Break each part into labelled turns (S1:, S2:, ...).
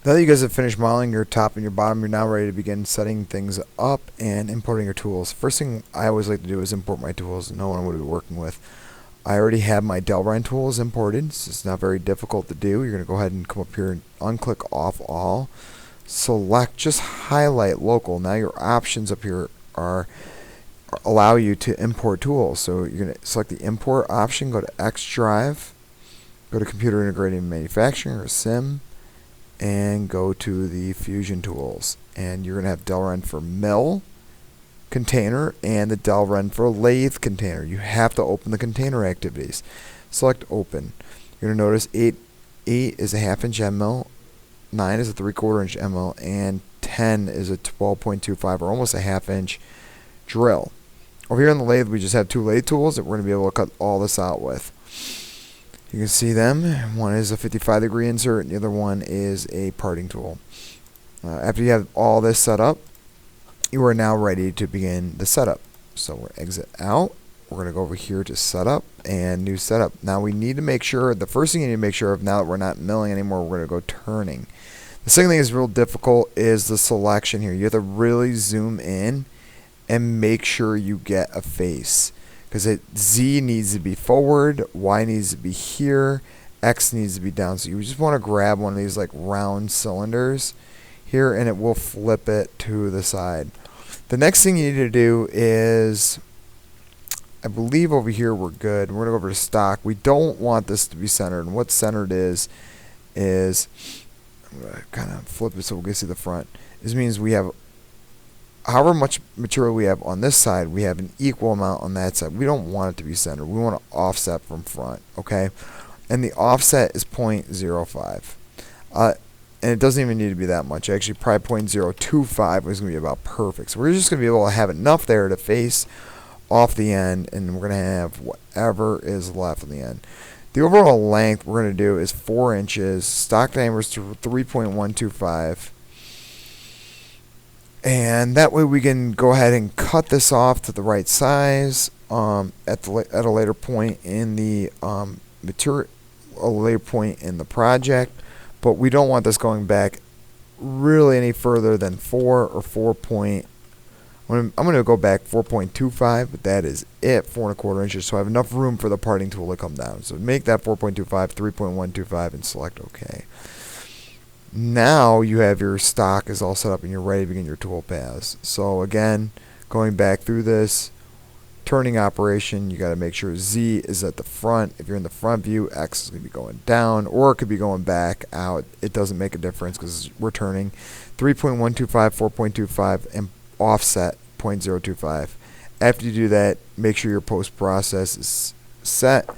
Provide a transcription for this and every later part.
S1: Now that you guys have finished modeling your top and your bottom, you're now ready to begin setting things up and importing your tools. First thing I always like to do is import my tools, know what I'm going to be working with. I already have my Delrin tools imported, so it's not very difficult to do. You're going to go ahead and come up here and unclick off all. Select, just highlight local. Now your options up here are allow you to import tools. So you're going to select the import option, go to X drive, go to computer integrated manufacturing or CIM, and go to the fusion tools. And you're going to have Delrin for mill container and the Delrin for lathe container. You have to open the container activities. Select open. You're going to notice 8 is a 1/2 inch end mill, 9 is a 3/4 inch end mill, and 10 is a 12.25 or almost a 1/2 inch drill. Over here on the lathe, we just have 2 lathe tools that we're going to be able to cut all this out with. You can see them. One is a 55-degree insert, and the other one is a parting tool. After you have all this set up, you are now ready to begin the setup. So we're exit out. We're going to go over here to setup and new setup. Now we need to make sure, the first thing you need to make sure of now that we're not milling anymore, we're going to go turning. The second thing is real difficult is the selection here. You have to really zoom in and make sure you get a face. Because Z needs to be forward, Y needs to be here, X needs to be down. So you just want to grab one of these like round cylinders here and it will flip it to the side. The next thing you need to do is, I believe over here we're good. We're going to go over to stock. We don't want this to be centered. And what centered is I'm going to kind of flip it so we can see the front. This means we have however much material we have on this side, we have an equal amount on that side. We don't want it to be centered. We want to offset from front, okay? And the offset is 0.05. And it doesn't even need to be that much. Actually, probably 0.025 is going to be about perfect. So we're just going to be able to have enough there to face off the end, and we're going to have whatever is left on the end. The overall length we're going to do is 4 inches. Stock diameter is 3.125. And that way we can go ahead and cut this off to the right size at a later point in the project. But we don't want this going back really any further than 4 or 4 point. I'm going to go back 4.25, but that is it, 4 1/4 inches. So I have enough room for the parting tool to come down. So make that 4.25, 3.125, and select OK. Now you have your stock is all set up and you're ready to begin your tool paths. So again, going back through this turning operation, you got to make sure Z is at the front. If you're in the front view, X is going to be going down, or it could be going back out. It doesn't make a difference because we're turning 3.125, 4.25, and offset 0.025. After you do that, make sure your post process is set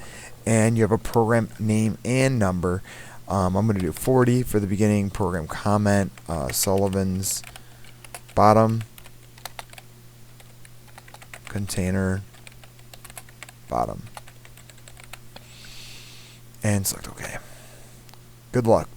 S1: and you have a program name and number. I'm going to do 40 for the beginning program comment, Sullivan's bottom, container, bottom, and select OK. Good luck.